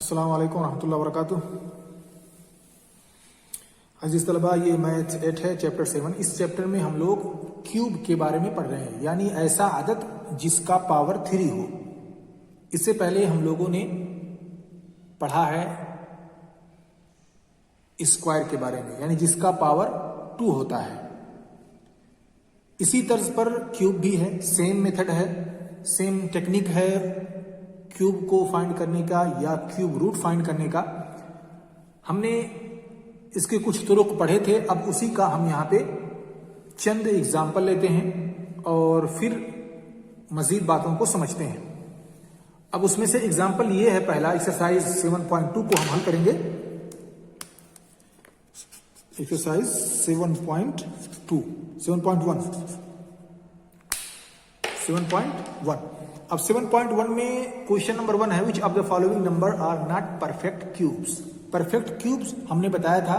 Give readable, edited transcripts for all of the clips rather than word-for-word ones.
अस्सलाम वालेकुम रहमतुल्लाहि व बरकातुहू। अजीज तलबा, ये मैथ 8 है, चैप्टर 7। इस चैप्टर में हम लोग क्यूब के बारे में पढ़ रहे हैं, यानी ऐसा आदत जिसका पावर 3 हो। इससे पहले हम लोगों ने पढ़ा है स्क्वायर के बारे में, यानी जिसका पावर 2 होता है। इसी तर्ज पर क्यूब भी है, सेम मेथड है, सेम टेक्निक है क्यूब को फाइंड करने का या क्यूब रूट फाइंड करने का। हमने इसके कुछ तुरुक पढ़े थे, अब उसी का हम यहाँ पे चंद एग्जाम्पल लेते हैं और फिर मजीद बातों को समझते हैं। अब उसमें से एग्जाम्पल ये है, पहला एक्सरसाइज 7.2 को हम हल करेंगे। एक्सरसाइज 7.1। अब 7.1 में क्वेश्चन नंबर 1 है, which of the following number are not perfect cubes. Perfect cubes हमने बताया था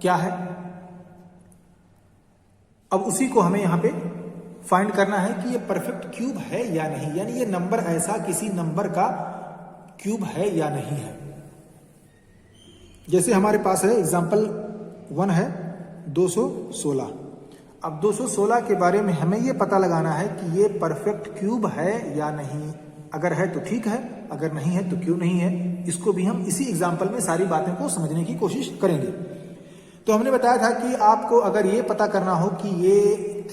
क्या है। अब उसी को हमें यहां पे फाइंड करना है कि ये परफेक्ट क्यूब है या नहीं, यानी ये नंबर ऐसा किसी नंबर का क्यूब है या नहीं है। जैसे हमारे पास है एग्जांपल 1 है 216। अब 216 के बारे में हमें ये पता लगाना है कि ये परफेक्ट क्यूब है या नहीं। अगर है तो ठीक है, अगर नहीं है तो क्यों नहीं है। इसको भी हम इसी एग्जांपल में सारी बातें को समझने की कोशिश करेंगे। तो हमने बताया था कि आपको अगर ये पता करना हो कि ये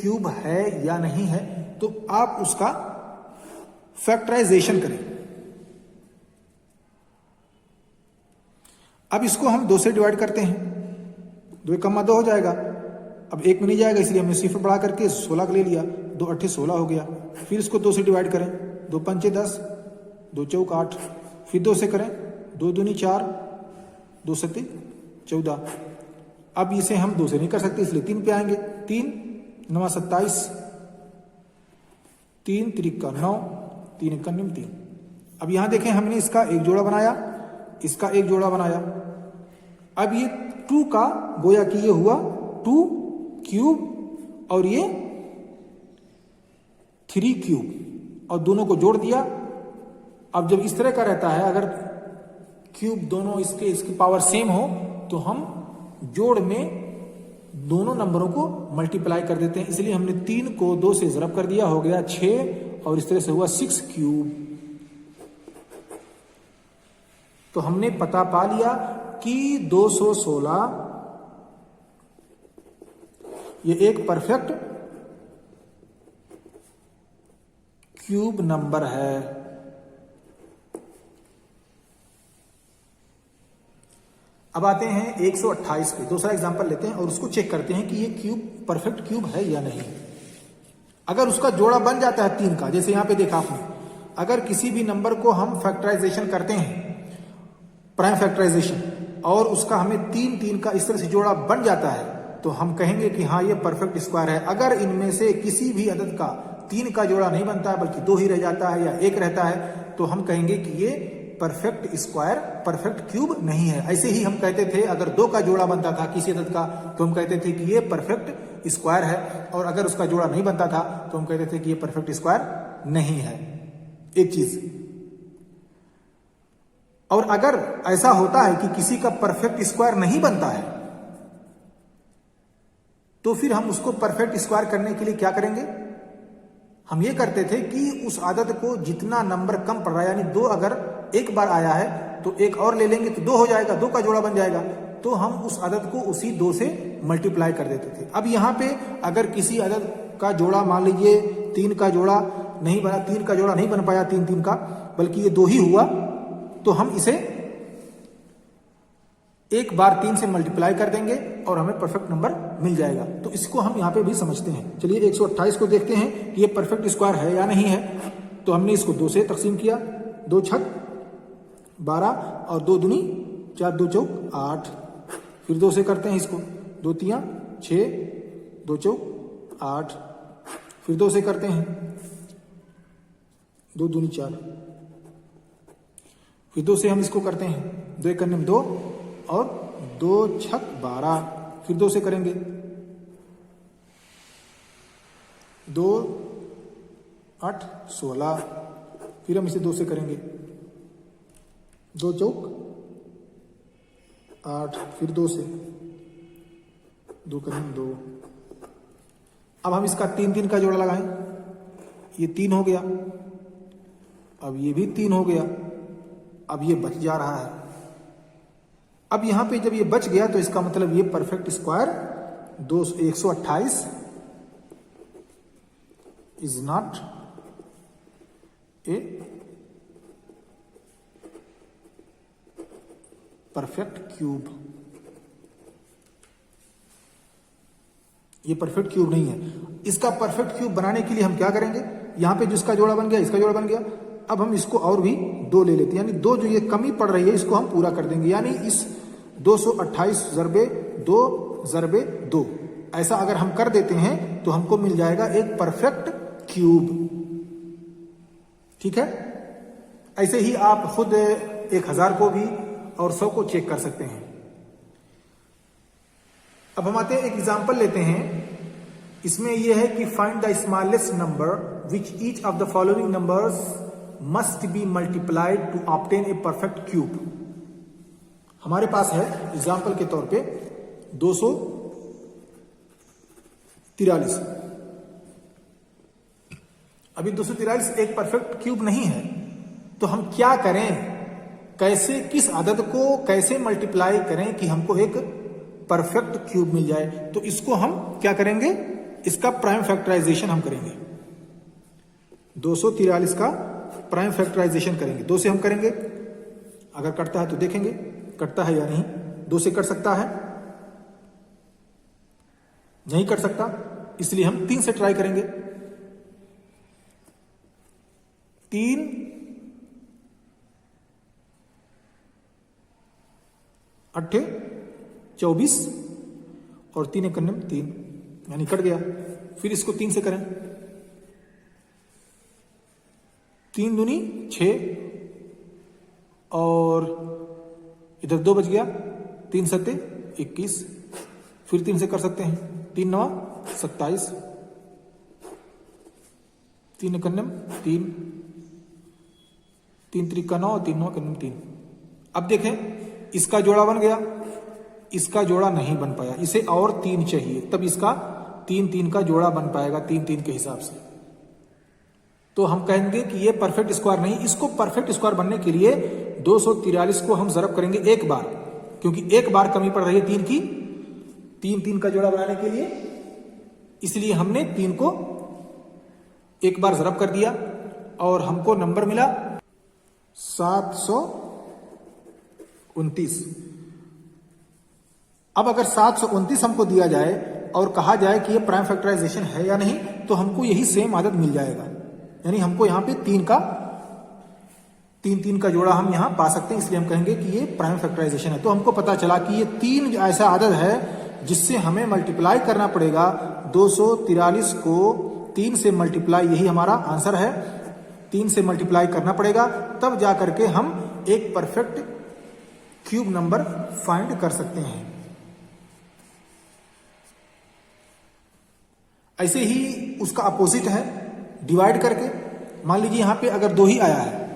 क्यूब है या नहीं है, तो आप उसका फैक्टराइजेशन करें। अब इसको हम 2 से डिवाइड करते हैं, 2 कम्मा 2 हो जाएगा। अब 1 में नहीं जाएगा, इसलिए हमने सिर्फ बढ़ा करके 16 का ले लिया, 2 8 16 हो गया। फिर इसको 2 से डिवाइड करें, 2 पंचे 10, 2 चौक 8, फिर 2 से करें, 2 दूनी 4, 2 सत्ती 14। अब इसे हम 2 से नहीं कर सकते, इसलिए 3 पे आएंगे। 3 9 27, 3 त्रिका 9, 3 1 3। अब यहां देखें, हमने इसका एक जोड़ा बनाया, इसका एक जोड़ा बनाया। अब ये 2 का गोया कि ये हुआ 2 क्यूब और ये 3 क्यूब, और दोनों को जोड़ दिया। अब जब इस तरह का रहता है, अगर क्यूब दोनों इसकी पावर सेम हो, तो हम जोड़ में दोनों नंबरों को मल्टीप्लाई कर देते हैं। इसलिए हमने 3 को 2 से ज़रब कर दिया, हो गया 6, और इस तरह से हुआ 6 क्यूब। तो हमने पता पा लिया कि 216 ये एक परफेक्ट क्यूब नंबर है। अब आते हैं 128 पे, दूसरा एग्जांपल लेते हैं और उसको चेक करते हैं कि ये क्यूब परफेक्ट क्यूब है या नहीं। अगर उसका जोड़ा बन जाता है 3 का, जैसे यहां पे देखा आपने, अगर किसी भी नंबर को हम फैक्टराइजेशन करते हैं, प्राइम फैक्टराइजेशन, और उसका हमें 3 3 का इस तरह से जोड़ा बन जाता है, तो हम कहेंगे कि हाँ ये परफेक्ट स्क्वायर है। अगर इनमें से किसी भी अदद का 3 का जोड़ा नहीं बनता है, बल्कि 2 ही रह जाता है या 1 रहता है, तो हम कहेंगे कि ये परफेक्ट स्क्वायर, परफेक्ट क्यूब नहीं है। ऐसे ही हम कहते थे, अगर 2 का जोड़ा बनता था किसी अदद का, तो हम कहते थे कि ये परफेक्ट स्क्वायर है, और अगर उसका जोड़ा नहीं बनता था तो हम कहते थे कि ये परफेक्ट स्क्वायर नहीं है। एक चीज, और अगर ऐसा होता है कि किसी का परफेक्ट स्क्वायर नहीं बनता है, तो फिर हम उसको परफेक्ट स्क्वायर करने के लिए क्या करेंगे? हम ये करते थे कि उस आदत को जितना नंबर कम पड़ रहा है, यानी 2 अगर एक बार आया है तो 1 और ले लेंगे तो 2 हो जाएगा, 2 का जोड़ा बन जाएगा, तो हम उस आदत को उसी 2 से मल्टीप्लाई कर देते थे। अब यहां पे अगर किसी आदत का जोड़ा, मान लीजिए 3 का जोड़ा नहीं बना, 3 का जोड़ा नहीं बन पाया, 3 3 का, बल्कि ये 2 ही हुआ, तो हम इसे एक बार 3 से मल्टीप्लाई कर देंगे और हमें परफेक्ट नंबर मिल जाएगा। तो इसको हम यहां पे भी समझते हैं। चलिए 128 को देखते हैं कि ये परफेक्ट स्क्वायर है या नहीं है। तो हमने इसको 2 से तकसीम किया, 2 छक 12 और 2 दूनी 4, 2 चौक 8। फिर 2 से करते हैं इसको, 2 तियां 6, 2 चौक 8। फिर 2 से करते हैं, 2 दूनी 4। फिर 2 से हम इसको करते हैं, 2 1 2 और 2 छक 12। फिर 2 से करेंगे, 2 8 16। फिर हम इसे 2 से करेंगे, 2 चौक 8, फिर 2 से 2 करें 2। अब हम इसका 3 3 का जोड़ा लगाएं, ये 3 हो गया, अब ये भी 3 हो गया, अब ये बच जा रहा है। अब यहां पे जब ये बच गया तो इसका मतलब ये perfect square 128 is not a perfect cube. ये परफेक्ट क्यूब नहीं है। इसका परफेक्ट क्यूब बनाने के लिए हम क्या करेंगे, यहां पे जिसका जोड़ा बन गया, इसका जोड़ा बन गया, अब हम इसको और भी 2 ले लेते हैं, यानी 2 जो ये कमी पड़ रही है इसको हम पूरा कर देंगे, यानी इस 228 ज़रबे 2 ज़रबे 2 ऐसा अगर हम कर देते हैं तो हमको मिल जाएगा एक परफेक्ट क्यूब। ठीक है, ऐसे ही आप खुद 1000 को भी और 100 को चेक कर सकते हैं। अब हम आते हैं एक एग्जांपल लेते हैं। इसमें यह है कि find the smallest number which each of the following numbers must be multiplied to obtain a perfect cube. हमारे पास है एग्जांपल के तौर पे 243। अभी 243 एक परफेक्ट क्यूब नहीं है, तो हम क्या करें, कैसे किस आदत को कैसे मल्टीप्लाई करें कि हमको एक परफेक्ट क्यूब मिल जाए। तो इसको हम क्या करेंगे, इसका प्राइम फैक्टराइजेशन हम करेंगे। 243 का प्राइम फैक्टराइजेशन करेंगे। 2 से हम करेंगे, अगर कटता है तो देखेंगे कटता है या नहीं। 2 से कट सकता है, नहीं कट सकता, इसलिए हम 3 से ट्राई करेंगे। 3 8 24 और 3 1 3, यानी कट गया। फिर इसको 3 से करें, 3 दूनी 6 और इधर 2 बच गया, 3 सत्ते 21। फिर 3 से कर सकते हैं, 3 9 27, 3 1 3, 3 3 9 3 9 3। अब देखें इसका जोड़ा बन गया, इसका जोड़ा नहीं बन पाया, इसे और 3 चाहिए, तब इसका 3 3 का जोड़ा बन पाएगा 3 3 के हिसाब से। तो हम कहेंगे कि ये परफेक्ट स्क्वायर नहीं। इसको परफेक्ट स्क्वायर बनने के लिए 243 को हम ज़रब करेंगे एक बार, क्योंकि एक बार कमी पड़ रही है 3 की, 3 3 का जोड़ा बनाने के लिए, इसलिए हमने 3 को एक बार ज़रब कर दिया और हमको नंबर मिला 729। अब अगर 729 हमको दिया जाए और कहा जाए कि ये प्राइम फैक्टराइजेशन है या नहीं, तो हमको यही सेम आदत मिल जाएगा, यानी हमको यहां पे 3 3 का जोड़ा हम यहां पा सकते हैं, इसलिए हम कहेंगे कि ये प्राइम फैक्टराइजेशन है। तो हमको पता चला कि ये 3 ऐसा आदत है जिससे हमें मल्टीप्लाई करना पड़ेगा। 243 को 3 से मल्टीप्लाई, यही हमारा आंसर है, 3 से मल्टीप्लाई करना पड़ेगा, तब जाकर के हम एक परफेक्ट क्यूब नंबर फाइंड कर सकते हैं। ऐसे ही उसका अपोजिट है, डिवाइड करके। मान लीजिए यहां पे अगर 2 ही आया है,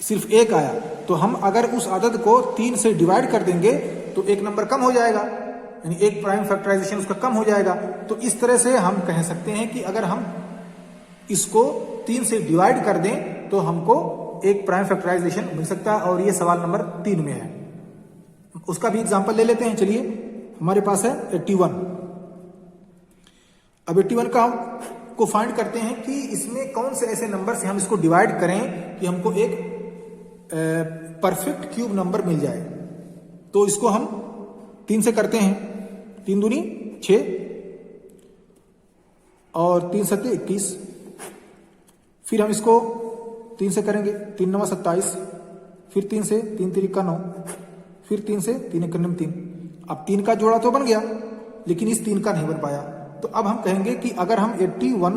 सिर्फ 1 आया, तो हम अगर उस आदत को 3 से डिवाइड कर देंगे तो एक नंबर कम हो जाएगा, यानी एक प्राइम फैक्टराइजेशन उसका कम हो जाएगा। तो इस तरह से हम कह सकते हैं कि अगर हम इसको 3 से डिवाइड कर दें तो हमको एक प्राइम फैक्टराइजेशन मिल सकता है, और ये सवाल नंबर 3 में है। उसका भी एग्जांपल ले लेते हैं। चलिए, हमारे पास है 81। अब 81 का हम को फाइंड करते हैं कि इसमें कौन से ऐसे नंबर से हम इसको डिवाइड करें कि हमको एक परफेक्ट क्यूब नंबर मिल जाए। तो इसको हम 3 से करते हैं, 3 दूनी 6 और 3 सत्ते 21। फिर हम इसको 3 से करेंगे, 3 9 27, फिर 3 से 3 3 का 9, फिर 3 से 3 1 3। अब 3 का जोड़ा तो बन गया, लेकिन इस 3 का नहीं बन पाया। तो अब हम कहेंगे कि अगर हम 81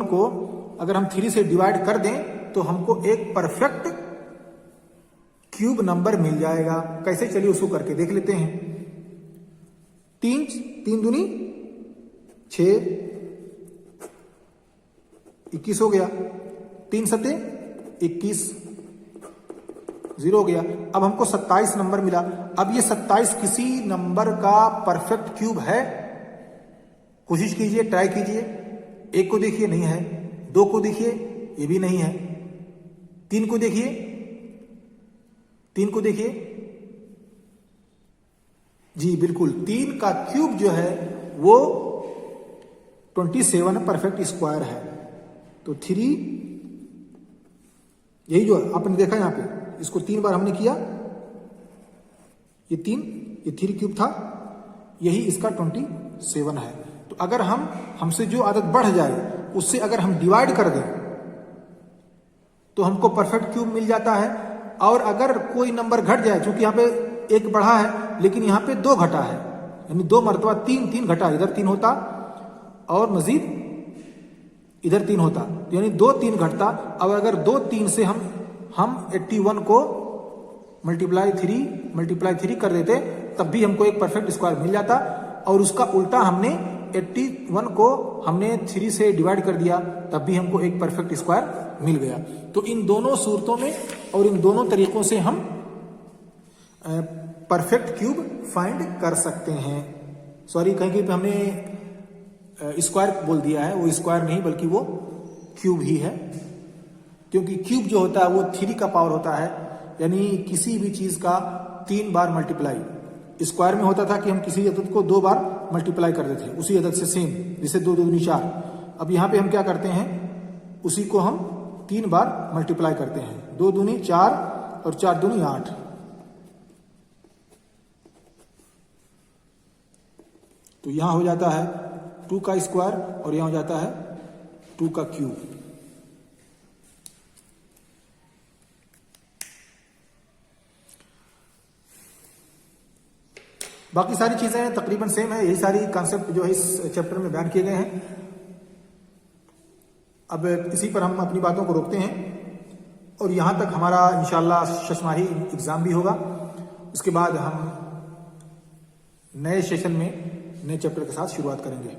को अगर हम 3 से डिवाइड कर दें तो हमको एक परफेक्ट क्यूब नंबर मिल जाएगा। कैसे, चलिए उसको करके देख लेते हैं। 3 दूनी 6 21 हो गया, 3 सत्ते 21, 0 हो गया। अब हमको 27 नंबर मिला। अब ये 27 किसी नंबर का परफेक्ट क्यूब है? कोशिश कीजिए, ट्राई कीजिए। 1 को देखिए, नहीं है। 2 को देखिए, ये भी नहीं है। 3 को देखिए, 3 को देखिए, जी बिल्कुल 3 का क्यूब जो है वो 27 परफेक्ट स्क्वायर है। तो 3, यही जो आपने देखा यहां पे, इसको 3 बार हमने किया, ये 3 क्यूब था, यही इसका 27 है। तो अगर हमसे जो आदत बढ़ जाए उससे अगर हम डिवाइड कर दें तो हमको परफेक्ट क्यूब मिल जाता है। और अगर कोई नंबर घट जाए, चूंकि यहाँ पे 1 बढ़ा है लेकिन यहाँ पे 2 घटा है, यानी 2 मरतबा 3 घटा, इधर 3 होता और मजीद इधर 3 होता, तो यानी 2 3 घटता। अब अगर 2 3 से हम 81 को मल्टीप्लाई 3 कर देते तब भी हमको एक परफेक्ट स्क्वायर मिल जाता। और उसका उल्टा हमने 81 को हमने 3 से डिवाइड कर दिया तब भी हमको एक परफेक्ट स्क्वायर मिल गया। तो इन दोनों सूरतों में और इन दोनों तरीकों से हम परफेक्ट क्यूब फाइंड कर सकते हैं। सॉरी, कहीं पे हमने स्क्वायर बोल दिया है, वो स्क्वायर नहीं बल्कि वो क्यूब ही है, क्योंकि क्यूब जो होता है वो 3 का पावर होता है, यानी किसी भी चीज का 3 बार मल्टीप्लाई। स्क्वायर में होता था कि हम किसी अदद को 2 बार मल्टीप्लाई कर देते थे उसी अदद से, सेम, जिसे 2 दूनी 4। अब यहां पे हम क्या करते हैं, उसी को हम 3 बार मल्टीप्लाई करते हैं, 2 दूनी 4 और 4 दूनी 8। तो यहां हो जाता है 2 का स्क्वायर और यहां हो जाता है 2 का क्यूब। बाकी सारी चीजें तकरीबन सेम है, यही सारी कॉन्सेप्ट जो है इस चैप्टर में बयान किए गए हैं। अब इसी पर हम अपनी बातों को रोकते हैं और यहां तक हमारा इंशाल्लाह शशमाही एग्जाम भी होगा। उसके बाद हम नए सेशन में नए चैप्टर के साथ शुरुआत करेंगे।